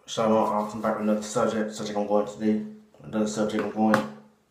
Shalom, I'm back with another subject I'm going today. Another subject I'm going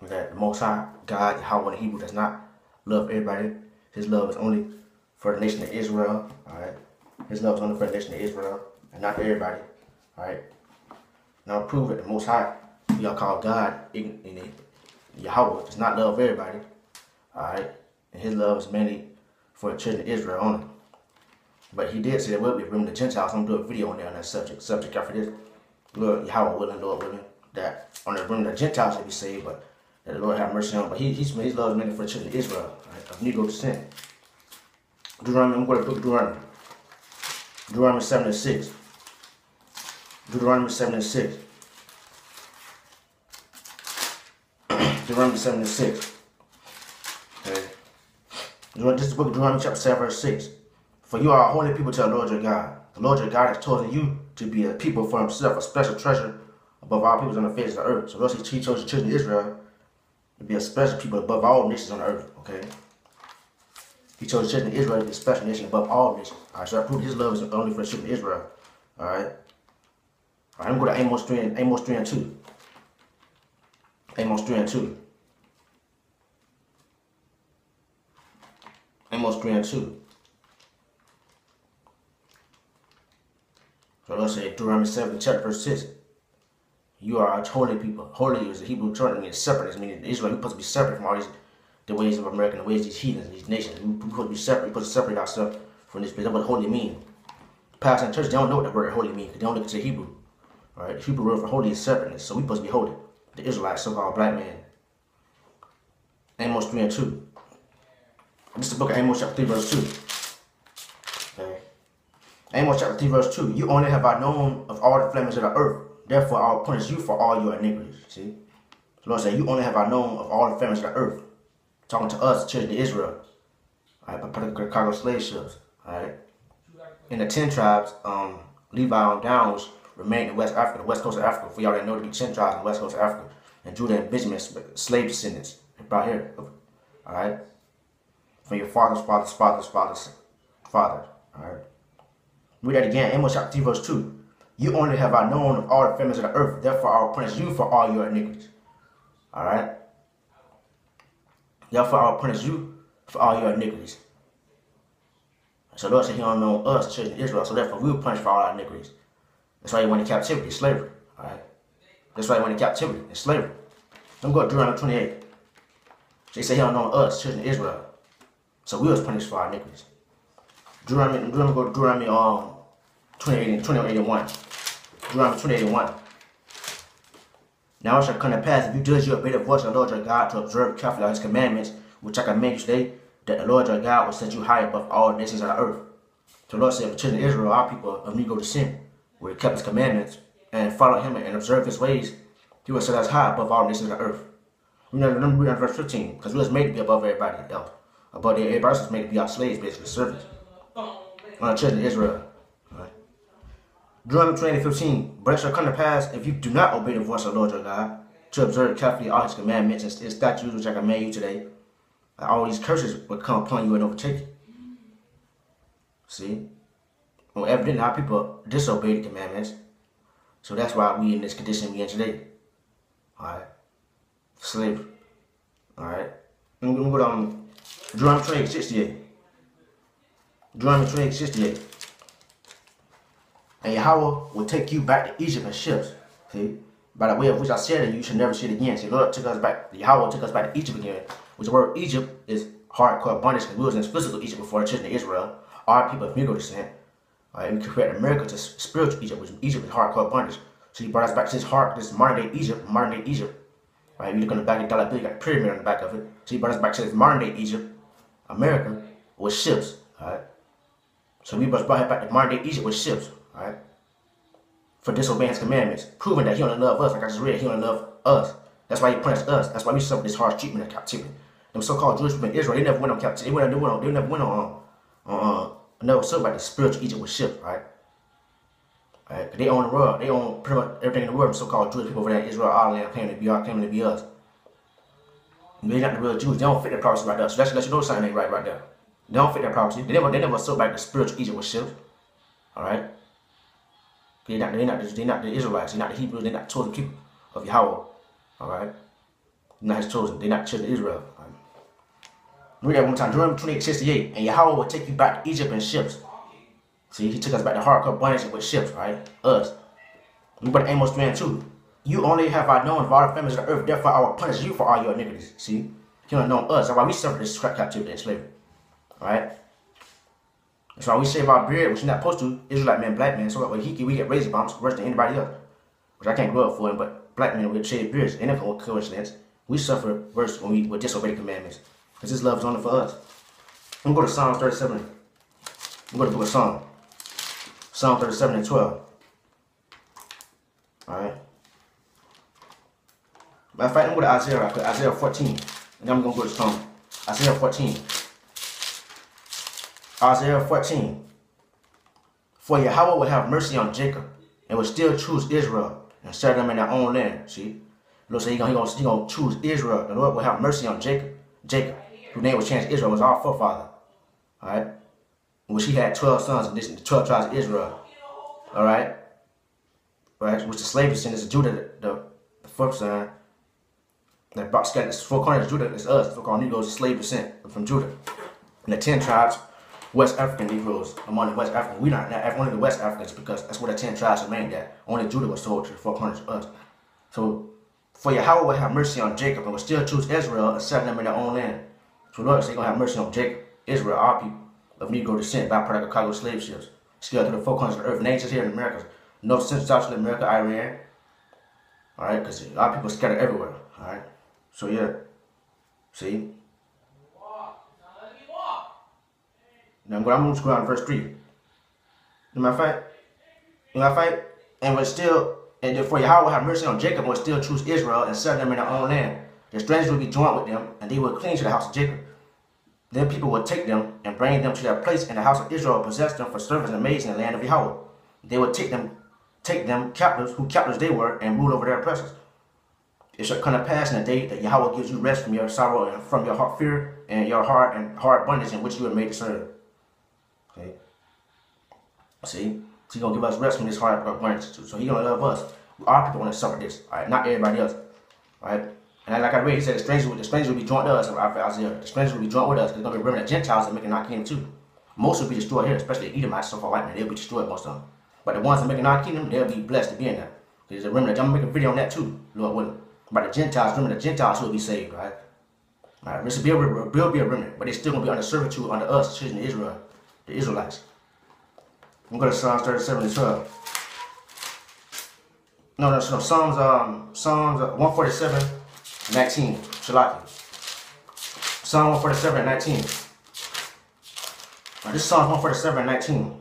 is that the Most High, God, Yahweh the Hebrew, does not love everybody. His love is only for the nation of Israel, alright? His love is only for the nation of Israel, and not for everybody, alright? Now prove it, the Most High, who y'all call God, in Yahweh, does not love everybody, alright? And his love is mainly for the children of Israel only. But he did say that we'll be bringing the Gentiles. I'm going to do a video on there on that subject after this. Lord, Yahweh willing, Lord willing, that on the bringing the Gentiles to be saved, but that the Lord have mercy on. But his love is mainly for the children of Israel, right, of Negro descent. Deuteronomy, I'm going to book Deuteronomy. Deuteronomy 7 and 6. Deuteronomy 7 and 6. Deuteronomy 7 and 6. Okay. This is the book of Deuteronomy chapter 7 verse 6. For you are a holy people to the Lord your God. The Lord your God has chosen you to be a people for himself, a special treasure above all peoples on the face of the earth. So thus he chose the children of Israel to be a special people above all nations on the earth, okay? He chose the children of Israel to be a special nation above all nations. Alright, so I proved his love is only for the children of Israel. Alright? Alright, I'm going to go to Amos 3 and 2. Amos 3 and 2. Amos 3 and 2. So let's say Deuteronomy 7, chapter verse 6. You are a holy people. Holy is the Hebrew term, means separateness, meaning Israel, we're supposed to be separate from all the ways of America, the ways of these heathens, these nations. We're supposed to be separate. We're supposed to separate ourselves from this place. That's what holy means. Pastors and churches, they don't know what the word holy means because they don't look into Hebrew. All right? The Hebrew word for holy is separateness. So we're supposed to be holy. The Israelites, so-called black man. Amos 3 and 2. This is the book of Amos chapter 3 verse 2. Okay. Amos chapter 3 verse 2. You only have I known of all the flamings of the earth. Therefore I will punish you for all your iniquities. See? The Lord said, you only have I known of all the flamings of the earth. Talking to us, the children of Israel. Alright, by particular cargo slave ships. Alright. In the 10 tribes, Levi on down remained in West Africa, the west coast of Africa. For y'all that know to be 10 tribes in the west coast of Africa. And Judah and Benjamin, slave descendants. Right here. Alright. From your father's father. Alright. Read that again. Amos chapter 3 verse 2. You only have I known of all the families of the earth. Therefore I will punish you for all your iniquities. Alright. Therefore I will punish you for all your iniquities. So Lord said he don't know us, the children of Israel. So therefore we will punish for all our iniquities. That's why he went in captivity, slavery. Alright. That's why he went in captivity, and slavery. Let me go to Deuteronomy 28. So he said he don't know us, children of Israel. So we was punished for our iniquities. Deuteronomy 28 and 1. Deuteronomy 28 and 1. Now it shall come to pass, if you diligently obey the voice of the Lord your God to observe carefully all his commandments, which I command you today, that the Lord your God will set you high above all the nations of the earth. So the Lord said, the children of Israel, our people of Negro descent, will keep his commandments and follow him and observe his ways, he will set us high above all the nations of the earth. Remember, read on verse 15, because we was made to be above everybody else. Above everybody else was made to be our slaves, basically, servants. On the children of Israel. Right. Deuteronomy 28:15. But it shall come to pass, if you do not obey the voice of the Lord your God, to observe carefully all his commandments and his statutes which I command you today, all these curses will come upon you and overtake you. See? Well, evidently our people disobey the commandments. So that's why we in this condition we in today. Alright. Slavery. Alright. I'm going to go down Deuteronomy 28:68. Deuteronomy 28:68. And Yahweh will take you back to Egypt in ships. See? By the way of which I said, you should never see it again. See, Lord took us back. Yahweh took us back to Egypt again. Which the word Egypt is hardcore bondage, because we was in physical Egypt before the children of Israel. Our people of Negro descent. Alright, we compared America to spiritual Egypt, which Egypt is hardcore bondage. So he brought us back to this modern day Egypt. Right? You look on the back of the dollar bill, you got a pyramid on the back of it. So he brought us back to this modern day Egypt, America, with ships. Alright. So we brought him back to modern day Egypt with ships, alright? For disobeying his commandments, proving that he only loved us, like I just read, he only loved us. That's why he punished us. That's why we suffer this harsh treatment in captivity. Them so-called Jewish people in Israel, they never went on captivity. They never went on no so about the spiritual Egypt with ships, right? Right? They own the world. They own pretty much everything in the world. So-called Jewish people over there in Israel, our land, claiming to be us. And they're not the real Jews. They don't fit their prophecy right there. So that should let you know something ain't right there. They don't fit their prophecy. They never sold back the spiritual Egypt with ships. Alright? They're not the Israelites. They're not the Hebrews. They're not the chosen people of Yahweh. All right. They're not his chosen. They're not the children of Israel. All right. Read that one more time. Deuteronomy 28:68. And Yahweh will take you back to Egypt in ships. See, he took us back to hardcore bondage with ships, right? Us. We put Amos 3:2. You only have I known of all the families of the earth, therefore I will punish you for all your iniquities. See? You don't know us. That's why we suffer this captivity and slavery. Alright? That's why we shave our beard, which you're not supposed to, Israelite man, black man, so that we get razor bumps worse than anybody else. Which I can't grow up for him, but black men with shaved beards, ain't no coincidence. We suffer worse when we would disobey the commandments. Because his love is only for us. I'm going to go to Psalms 37. I'm going to the book of Psalms. Psalm 37:12. Alright. Matter of fact, I'm going to Isaiah, Isaiah 14. And then I'm going to go to Psalm. Isaiah 14. Isaiah 14. For Yahweh will have mercy on Jacob, and will still choose Israel, and set them in their own land. See? The Lord said He's gonna choose Israel. The Lord will have mercy on Jacob, whose name was changed Israel, was our forefather. Alright? Which he had 12 sons, and this 12 tribes of Israel. Alright? Right? Which the slave descendants of Judah, the first son, that brought scattered 4 corners of Judah is us, 4 called Negroes, slave descent from Judah. And the 10 tribes, West African Negroes, among the West Africans. We're not only the West Africans because that's where the 10 tribes remained at. Only Judah was sold to the 4 corners of us. So, for Yahweh will have mercy on Jacob and will still choose Israel and set them in their own land. So, Lord, so He's going to have mercy on Jacob, Israel, our people of Negro descent, byproduct of cargo slave ships, scattered to the 4 corners of the earth, nations here in America, North, Central, South America, Iran. Alright, because our people scattered everywhere. Alright, so yeah, see. Now I'm going to go down to verse 3. In my fight, and will still, and therefore Yahweh will have mercy on Jacob and will still choose Israel and set them in their own land. The strangers will be joined with them, and they will cling to the house of Jacob. Then people will take them and bring them to their place in the house of Israel, possess them for servants and maids in the land of Yahweh. They will take them captives, who captives they were, and rule over their oppressors. It shall come to pass in the day that Yahweh gives you rest from your sorrow and from your heart fear and your heart and hard bondage in which you are made to serve. Okay. See? So He's gonna give us rest from this hard bondage. So He's gonna love us. Our people want to suffer this. Alright, not everybody else. Alright. And like I read, He said the strangers will be joined to us. Isaiah. The strangers will be joined with us. There's gonna be remnant Gentiles that make our kingdom too. Most will be destroyed here, especially the Edomites, so far white men, they'll be destroyed most of them. But the ones that make our kingdom, they'll be blessed to be in there. There's a remnant. I'm gonna make a video on that too, Lord willing. About the Gentiles, remember the Gentiles who will be saved, right? Alright, this will be a remnant, but they're still gonna be under servitude under us, children of Israel, the Israelites. I'm going to Psalms 37:12. No, Psalms 147:19. Shalaki. Psalm 147:19. This is Psalms 147:19.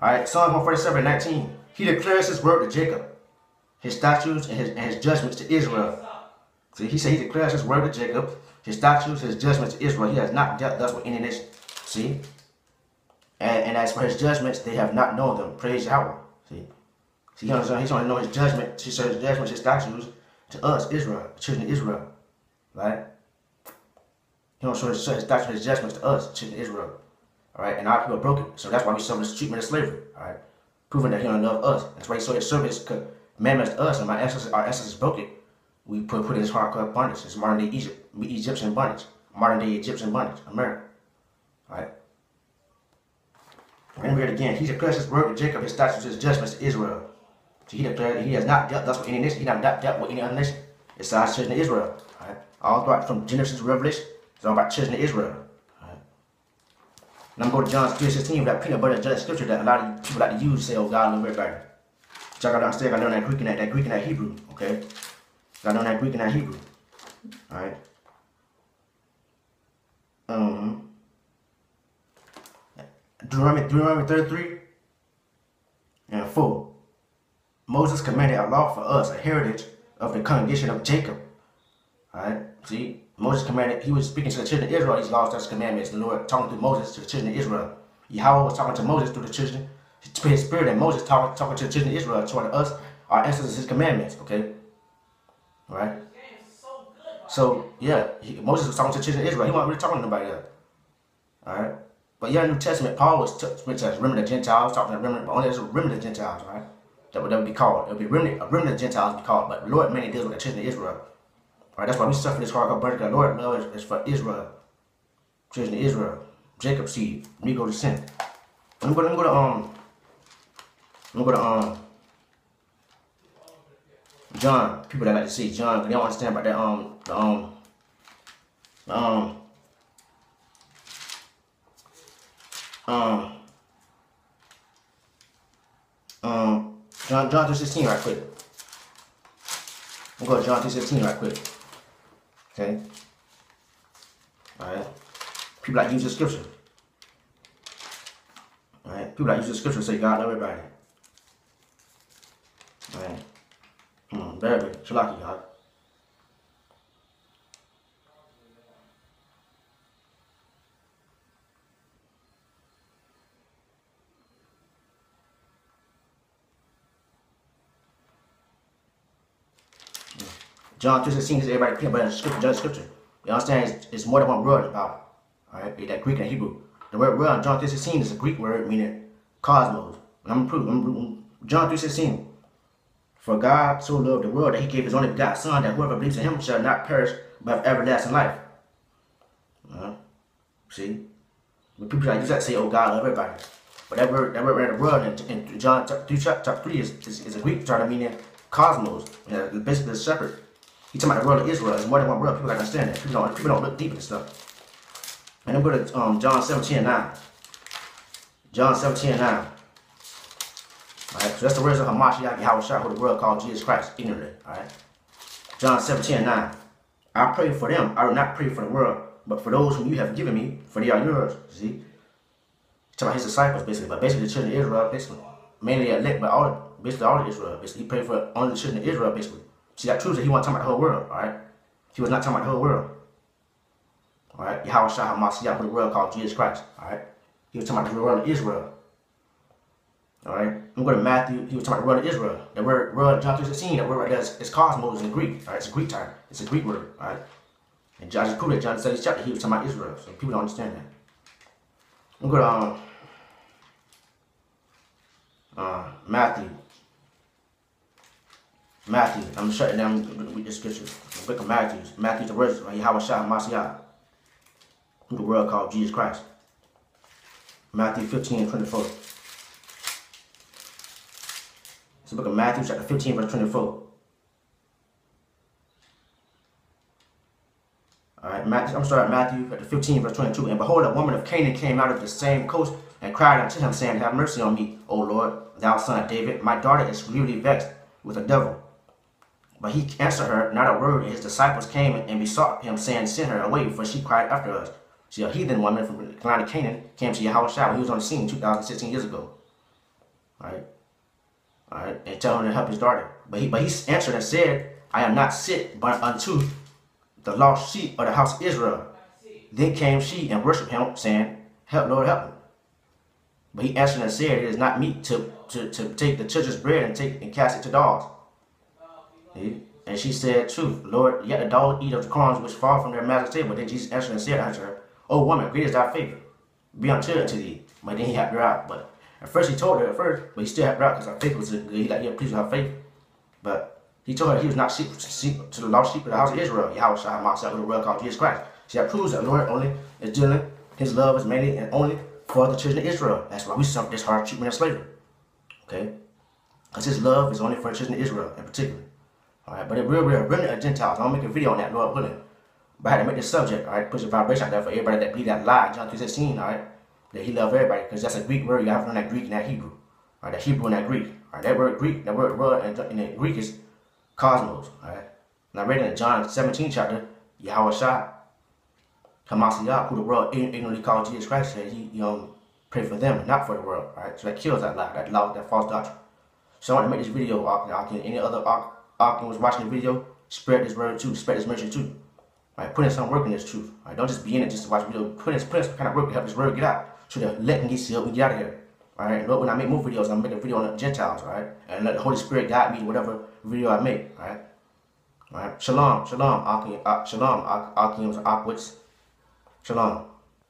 Alright, Psalms 147:19. He declares His word to Jacob, His statutes and his judgments to Israel. See, He said He declares His word to Jacob, His statutes, His judgments to Israel. He has not dealt thus with any nation. See? And as for His judgments, they have not known them. Praise Yahweh. See? He's going to know His judgment. He says His judgments, His statutes to us, Israel, the children of Israel. Right? He don't show His statutes, His judgments to us, the children of Israel. Alright? And our people are broken. So that's why we suffer this treatment of slavery. Alright? Proving that He don't love us. That's why He showed His service commandments to us. And our ancestors broke it. We put in this hardcore bondage. It's modern day Egyptian bondage. Modern day Egyptian bondage. America. Alright? And read it again. He declares His word to Jacob, His statutes, His judgments to Israel. So He declared that He has not dealt thus with any nation. He has not dealt with any other nation. It's our children of Israel. Right? All throughout from Genesis to Revelation, it's all about children of Israel. Right? And I'm going to John 3:16 with that peanut butter jelly scripture that a lot of people like to use, say, oh, God knows everybody. So I got to understand, I learned that Greek and that Hebrew. Okay? I learned that Greek and that Hebrew. Alright? Deuteronomy 33 and 4. Moses commanded a law for us, a heritage of the congregation of Jacob. Alright? See? Moses commanded, he was speaking to the children of Israel, these laws, statutes, commandments. The Lord talking through Moses to the children of Israel. Yahweh was talking to Moses through the children, to His spirit, and Moses talking to the children of Israel, toward us, our ancestors, His commandments. Okay? Alright? So, yeah, Moses was talking to the children of Israel. He wasn't really talking to nobody else. Alright? But yeah, New Testament, Paul was meant to remember the Gentiles, talking to remnant, but only as a remnant of the Gentiles, right? That would be called. It would be a remnant of Gentiles would be called, but the Lord mainly deals with the children of Israel. Right? That's why we suffer this hardcore burden. The Lord love is for Israel, children of Israel, Jacob's seed, Negro descent. Let me go to John. People that like to see John, they don't understand about that John 3:16 right quick. We'll go to John 3:16 right quick. Okay. Alright. People like use the scripture. Alright. People like use the scripture say God love everybody. Alright. Very Shalaki, God. John 3:16 is everybody clear about the scripture, judge scripture. You understand? It's more than one word about it. Alright? That Greek and Hebrew. The word in John 3:16 is a Greek word meaning cosmos. And I'm proving John 3:16. For God so loved the world that he gave his only begotten Son, that whoever believes in him shall not perish but have everlasting life. See? When people like use that say, oh, God love everybody. But that word in the world in John chapter 3 is a Greek term meaning cosmos. Basically a separate. He's talking about the world of Israel. It's more than one world. People understand that. People don't look deep into stuff. And then go to John 17:9. John 17:9. Alright, so that's the words of Hamashiach Yahushua, who the world called Jesus Christ, ignorantly. Alright. John 17:9. I pray for them. I will not pray for the world, but for those whom you have given me, for they are yours. See? He's talking about his disciples, basically, but basically the children of Israel, basically. Mainly elect, but basically all of Israel, basically. He prayed for only the children of Israel, basically. See, that proves that he wasn't talking about the whole world, alright? He was not talking about the whole world. Alright? Yahushua HaMashiach, who the world called Jesus Christ, alright? He was talking about the world of Israel. Alright? I'm going to Matthew, he was talking about the world of Israel. The word John 3:16, that word right there is cosmos in Greek. Alright? It's a Greek term. It's a Greek word, alright? And John just proved that John 7 chapter, he was talking about Israel. So people don't understand that. I'm going to Matthew, I'm shutting down with this scripture. The book of Matthew's the words of Yahushua HaMashiach, who the world called Jesus Christ. Matthew 15:24. It's the book of Matthew, chapter 15, verse 24. Alright, Matthew chapter 15, verse 22. And behold, a woman of Canaan came out of the same coast and cried unto him, saying, have mercy on me, O Lord, thou son of David. My daughter is grievously vexed with a devil. But he answered her not a word, and his disciples came and besought him, saying, send her away, for she cried after us. See, a heathen woman from the land of Canaan came to Yahushua when he was on the scene 2016 years ago. Alright, and tell him to help his daughter. But he answered and said, I am not sent but unto the lost sheep of the house of Israel. Then came she and worshipped him, saying, help, Lord, help me. But he answered and said, it is not meet to take the children's bread and cast it to dogs. And she said, truth, Lord, yet the dogs eat of the crumbs which fall from their master's table. Then Jesus answered and said unto her, O woman, great is thy faith. Be unto thee. But then he helped her out. But at first he told her but he still helped her out because her faith was good. He got pleased with her faith. But he told her he was not sheep to the lost sheep of the house of Israel. Yahushua HaMashiach, who the world called Jesus Christ. See, that proves that Lord only is dealing, his love is mainly and only for the children of Israel. That's why we suffer this hard treatment of slavery. Okay? Because his love is only for the children of Israel in particular. Alright, but it real remnant of Gentiles. I'll make a video on that, Lord willing. But I had to make this subject, alright, push a vibration out there for everybody that believe that lie, John 3:16, alright, that he loved everybody, because that's a Greek word. You have to learn that Greek and that Hebrew. Alright, that Hebrew and that Greek. Alright, that word Greek, that word in the Greek is cosmos. Alright. And I read it in John 17 chapter, Yahushua HaMashiach, who the world ignorantly called Jesus Christ, said he prayed for them and not for the world. Alright, so that kills that lie, that false doctrine. So I want to make this video, any other Arkin was watching the video, spread this word too, spread this message too. Right, put in some work in this truth. Right, don't just be in it just to watch the video. Put in some kind of work to help this word get out. So that let me get sealed and get out of here. Alright, Lord, when I make more videos, I'm making a video on the Gentiles, right? And let the Holy Spirit guide me to whatever video I make, right? Alright, shalom, Akim, Akims, Akwits. Shalom.